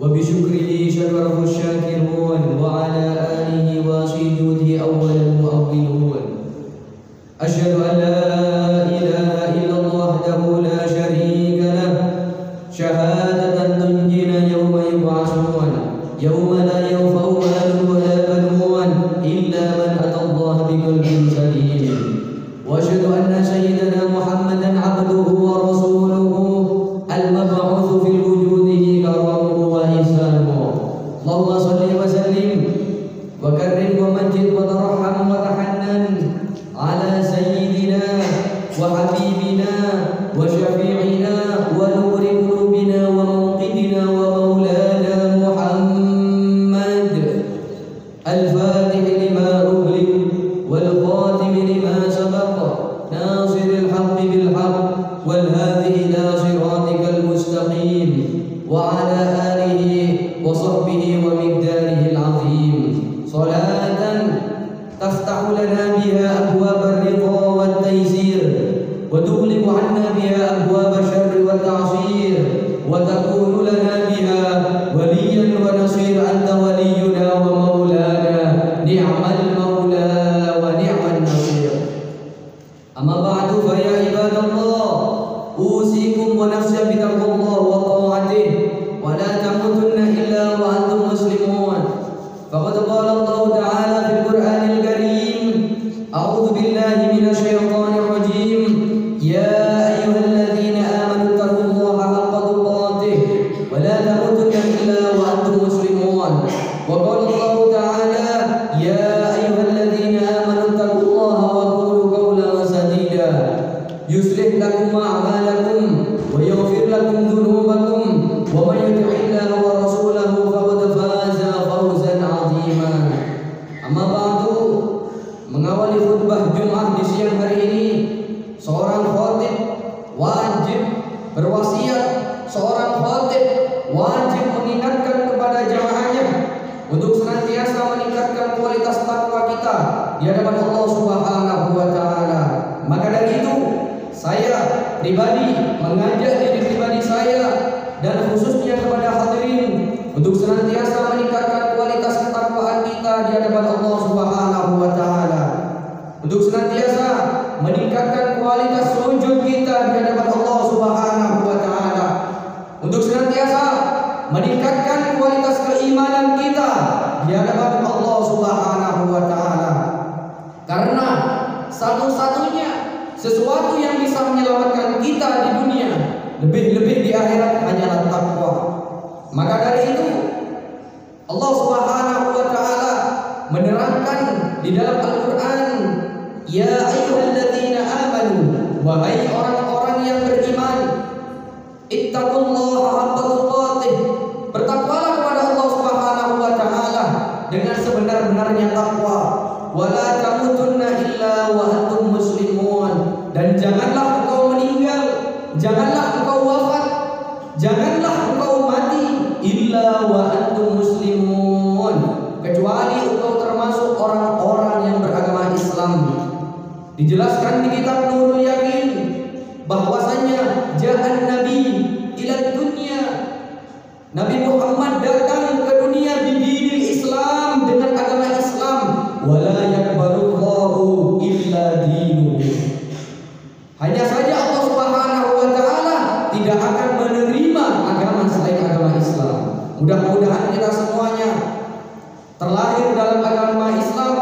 وبشكره شكره الشاكرون وعلى آله وسجوده أولا وأولون. أشهد أن لا إله إلا الله وحده لا شريك له شهادة تنجينا يوم يبعثون يوم لا ينفع مال ولا بنون إلا من أتى الله بقلب سليم. وأشهد أن سيدنا محمدا عبده ورسوله المبعوث في الوجود كرمه وإحسانه. اللهم صل وسلم وكرم ومجد وترحم وتحنن على سيدنا وحبيبنا وشفيعنا ونور قلوبنا وموقدنا ومولانا محمد الفاتح لما أغلق والخاتم لما سبق ناصر الحق بالحق والهادي إلى صراطك المستقيم وعلى آله وصحبه ومقداره العظيم. صلاة تفتح لنا بها أبواب الرضا والتيسير وتغلق عنا بها أبواب الشر والتعصير وتكون لنا بها وليا ونصير. أنت ولينا ومولانا نعم المولى ونعم النصير. أما بعد فيا عباد الله أوصيكم ونفسي بتقوى الله وطاعته ولا تموتن إلا وأنتم مسلمون. فقد قال الله تعالى في القرآن الكريم أعوذ بالله من الشيطان الرجيم يا أيها الذين آمنوا اتقوا الله حق تقاته ولا تموتن إلا وأنتم مسلمون. وقال الله تعالى يا أيها الذين آمنوا اتقوا الله وقولوا قولا سديدا يصلح لكم أعمالكم ويغفر لكم ذنوبكم ومن يطع الله ورسوله فقد فاز فوزا عظيما. Amma ba'du, mengawali khutbah Jumat di siang hari ini, seorang khatib wajib berwasiat, seorang khatib wajib mengingatkan kepada jamaahnya untuk senantiasa meningkatkan kualitas takwa kita di hadapan Allah Subhanahu wa taala. Maka dari itu, saya pribadi mengajak diri pribadi saya dan khususnya kepada hadirin untuk senantiasa meningkatkan kualitas ketakwaan kita di hadapan Allah Subhanahu wa taala. Untuk senantiasa meningkatkan kualitas sujud kita di hadapan Allah Subhanahu wa taala. Untuk senantiasa meningkatkan kualitas keimanan kita di hadapan Allah Subhanahu wa taala. Karena satu-satunya sesuatu yang bisa menyelamatkan kita di dunia, lebih-lebih di akhirat hanyalah takwa. Maka dari itu Allah Subhanahu wa taala menerangkan di dalam Al-Qur'an, ya ayyuhalladzina amanu, wahai orang-orang yang beriman, ittaqullaha haqqa tuqatih, bertakwalah kepada Allah Subhanahu wa taala dengan sebenar-benarnya takwa, wala tamutunna illa wa antum muslimun, dan janganlah engkau meninggal, janganlah engkau wafat, janganlah engkau mati illa wa antum muslimun, kecuali engkau termasuk orang-orang yang beragama Islam. Dijelaskan di kitab Nurul Yakin bahwasanya ja'an nabi ila dunya, Nabi Muhammad datang ke dunia bidinil Islam, dengan agama Islam, wala yakbalullahu illa dinuhu, hanya saja Allah Subhanahu wa taala tidak akan menerima agama selain agama Islam. Mudah-mudahan kita semuanya terlahir dalam agama Islam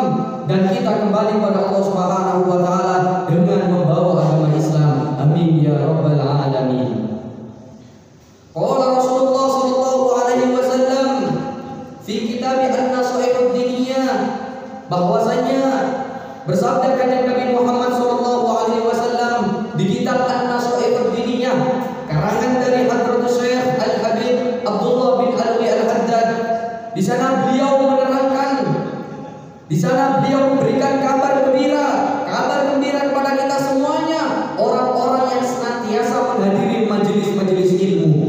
dan kita kembali pada Allah Subhanahu wa taala dengan membawa agama Islam. Amin ya rabbal alamin. Qala Rasulullah sallallahu alaihi wasallam fi kitab An-Nasihatud Diniyah, bahwasanya bersabda kanjeng Nabi Muhammad sallallahu alaihi wasallam di kitab An-Nasihatud Diniyah karangan dari Hadratus Syekh Al-Habib Abdullah bin Alwi Al-Haddad. Di sana beliau menerangkan, di sana beliau memberikan kabar gembira kepada kita semuanya, orang-orang yang senantiasa menghadiri majelis-majelis ilmu,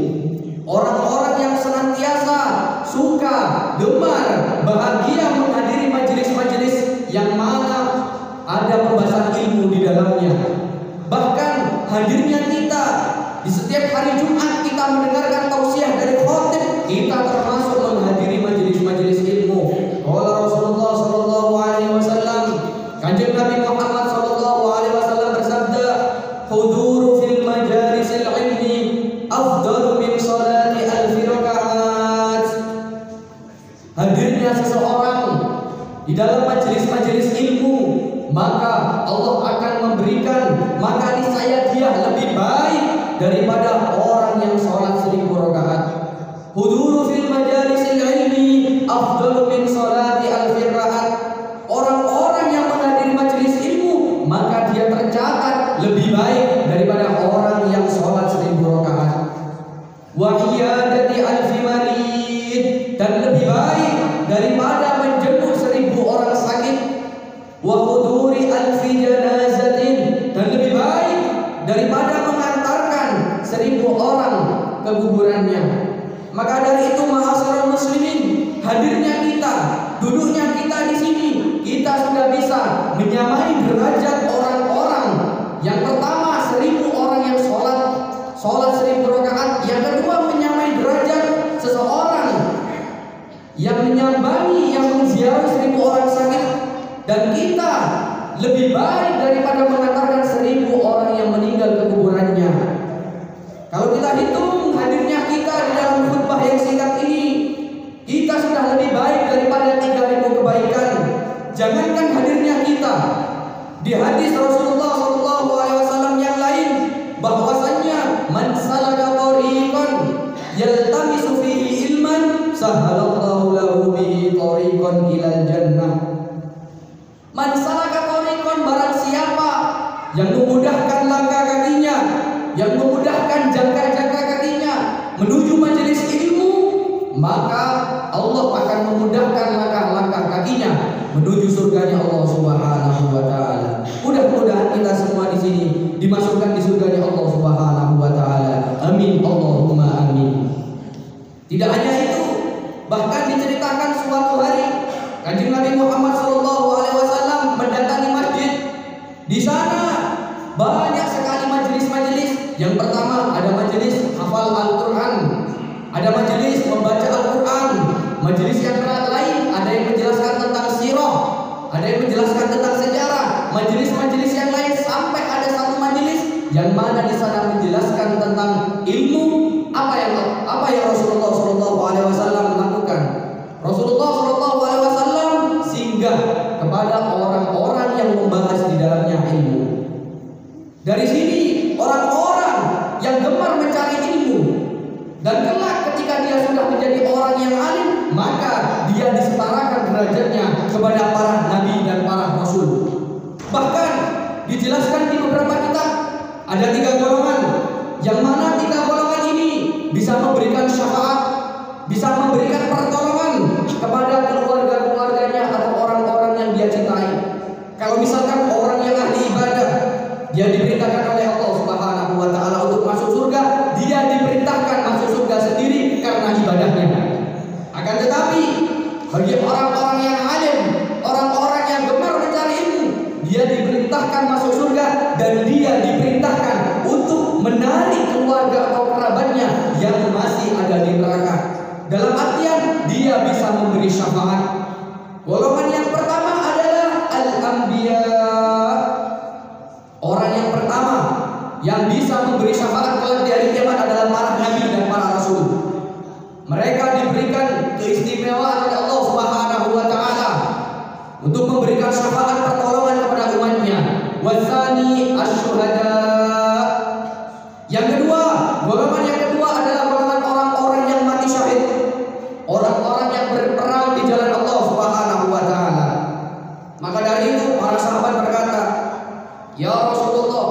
orang-orang yang senantiasa suka, gemar, bahagia menghadiri majelis-majelis yang mana ada pembahasan ilmu di dalamnya. Bahkan hadirnya kita di setiap hari Jumat, kita mendengarkan tausiah dari khotib, kita dalam majelis-majelis ilmu, maka Allah akan memberikan, maka niscaya dia lebih baik daripada orang yang sholat 1000 rakaat. Huduru fil majalisil ilmi afdalu min sholati alfi rakaat. Orang-orang yang menghadiri majelis ilmu, maka dia tercatat lebih baik daripada orang yang sholat 1000 rakaat. Wa iyadati alfi marid, dan lebih baik daripada menjenguk 1000 orang sakit. Wa huduri alfi janazatin, dan lebih baik daripada mengantarkan 1000 orang ke kuburannya. Maka dari itu, ma'asyiral muslimin, hadirnya kita, duduknya kita di sini, kita sudah bisa menyamai derajat orang-orang. Yang pertama, 1000 orang yang sholat 1000 rakaat. Yang kedua, menyamai derajat seseorang yang menyambangi, yang menziarahi 1000 orang sakit. Dan kita lebih baik daripada mengantarkan 1000 orang yang meninggal ke kuburannya. Kalau kita hitung hadirnya kita di dalam khutbah yang singkat ini, kita sudah lebih baik daripada 3000 kebaikan. Jangankan hadirnya kita, di hadis Rasulullah SAW yang lain, bahwasanya man salaka tariqan yaltamisu fihi ilman sahalallahu lahu bihi tariqan ilal jannah. Man salaka tariqan, barang siapa yang memudahkan langkah kakinya, yang memudahkan jangka-jangka kakinya menuju majelis ilmu, maka Allah akan memudahkan langkah-langkah kakinya menuju surganya Allah Subhanahu wa taala. Mudah-mudahan kita semua di sini dimasukkan di surganya Allah Subhanahu wa taala. Amin Allahumma amin. Tidak hanya itu, bahkan diceritakan suatu hari Kanjeng Nabi Muhammad SAW mendatangi masjid. Di sana banyak sekali majelis-majelis. Yang pertama ada majelis hafal Al-Quran, ada majelis membaca Al-Quran. Majelis yang lain ada yang menjelaskan tentang sirah, ada yang menjelaskan tentang sejarah. Majelis-majelis yang lain sampai ada satu majelis yang mana di sana menjelaskan tentang ilmu. Apa yang Rasulullah SAW lakukan? Rasulullah SAW singgah kepada orang-orang yang membahas di dalamnya ilmu. Dari sini orang-orang yang gemar mencari ilmu, dan kelak ketika dia sudah menjadi orang yang alim, maka dia disetarakan derajatnya kepada para nabi dan para rasul. Bahkan dijelaskan di beberapa kitab ada 3 golongan, yang mana 3 golongan ini bisa memberikan syafaat, bisa memberikan pertolongan kepada keluarga-keluarganya atau orang-orang yang dia cintai. Kalau misalkan orang yang ahli ibadah, dia diperintahkan oleh Allah Subhanahu wa taala untuk masuk surga, dia diperintahkan masuk surga sendiri karena ibadahnya. Akan tetapi bagi orang-orang yang alim, orang-orang yang gemar mencari ilmu, dia diperintahkan masuk surga dan dia diperintahkan untuk menarik keluarga atau kerabatnya yang masih ada di neraka. Dalam artian dia bisa memberi syafaat. Golongan yang pertama adalah al-anbiya. Orang yang pertama yang bisa memberi syafaat kelak di hari kiamat adalah para nabi dan para rasul. Mereka diberikan keistimewaan oleh Allah Subhanahu wa taala untuk memberikan syafaat pertolongan kepada umatnya. Wasani asyuhada. Yang kedua, golongan yang kedua adalah golongan orang-orang yang mati syahid, orang-orang yang berperang di jalan Allah Subhanahu wa taala. Maka dari itu para sahabat berkata, "Ya Rasulullah,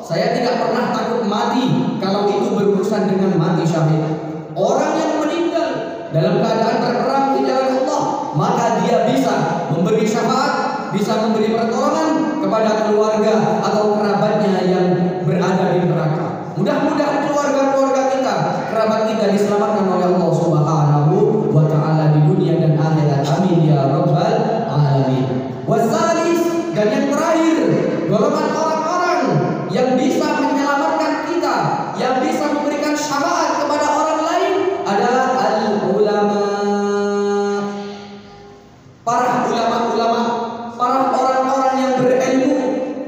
saya tidak pernah takut mati kalau itu berurusan dengan mati syahid." Orang yang meninggal dalam keadaan berperang di jalan Allah, maka dia bisa memberi syafaat, bisa memberi pertolongan kepada keluarga atau kerabatnya yang berada di neraka. Mudah-mudahan keluarga-keluarga kita, kerabat kita diselamatkan oleh Allah Subhanahu wa taala di dunia dan akhirat. Amin ya rabbal alamin. Wasalis, dan yang terakhir, golongan orang-orang yang bisa menyelamatkan kita, yang bisa memberikan syafaat kepada orang lain adalah al-ulama. Para ulama-ulama, para orang-orang yang berilmu,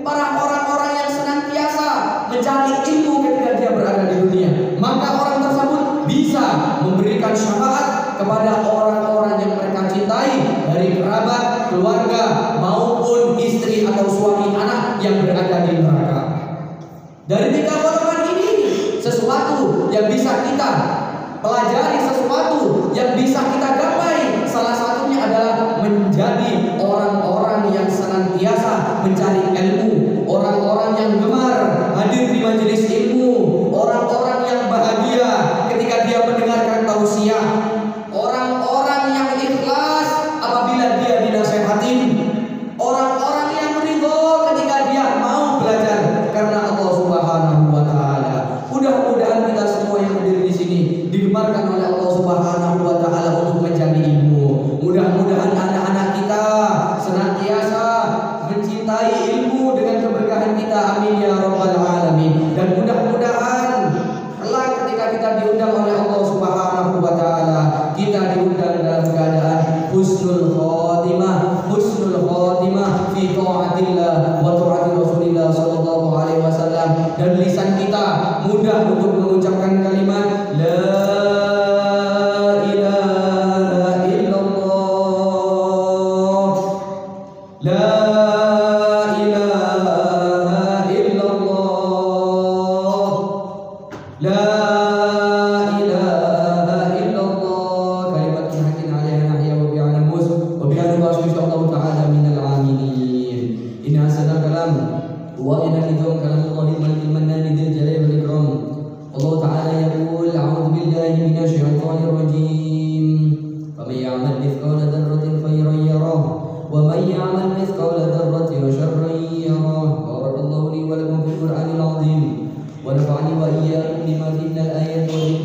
para orang-orang yang senantiasa mencari ilmu ketika dia berada di dunia. Maka orang tersebut bisa memberikan syafaat kepada orang-orang yang mereka cintai dari dari kerabat, keluarga, maupun istri atau suami anak yang berada di neraka. Dari 3 golongan ini, sesuatu yang bisa kita pelajari, sesuatu yang bisa kita gapai, salah satunya adalah menjadi orang-orang yang senantiasa mencari ilmu, orang-orang yang gemar hadir di majelis ilmu, orang-orang yang bahagia ketika dia mendengarkan tausiah, orang-orang yang ikhlas apabila dia dinasehatin, orang-orang yang ridho ketika dia mau belajar karena Allah Subhanahu wa taala. Mudah-mudahan kita semua yang hadir di sini digemarkan oleh Allah Subhanahu wa taala untuk mencari ilmu. Mudah-mudahan anak-anak kita senantiasa mencintai ilmu dengan keberkahan kita, amin ya rabbal alamin. Dan mudah-mudahan kelak ketika kita diundang oleh Allah Subhanahu wa taala, kita diundang dalam keadaan husnul khotimah, husnul khotimah fi taatillah wa taati Rasulillah sallallahu alaihi wasallam, dan lisan kita mudah untuk mengucapkan kalimat la ilaha illallah, la ilaha illallah, la ilaha illallah, kalimat hakin alaiha nahya wa bi'ana mus wa bi'ana wasu insyaallah ta'ala minal aminin. Inna hasanal kalam wa inna nidhum kalamullahi malikil mannan dzil jalali wal ikram. Allah ta'ala yaqul a'udzu billahi minasy syaithanir rajim. Faman ya'mal mithqala dzarratin khairan yarah wa man ya'mal mithqala dzarratin syarran yarah. Barakallahu li wa lakum fil Qur'anil 'azim wa nafa'ani wa iyyakum bima fihi minal ayati wal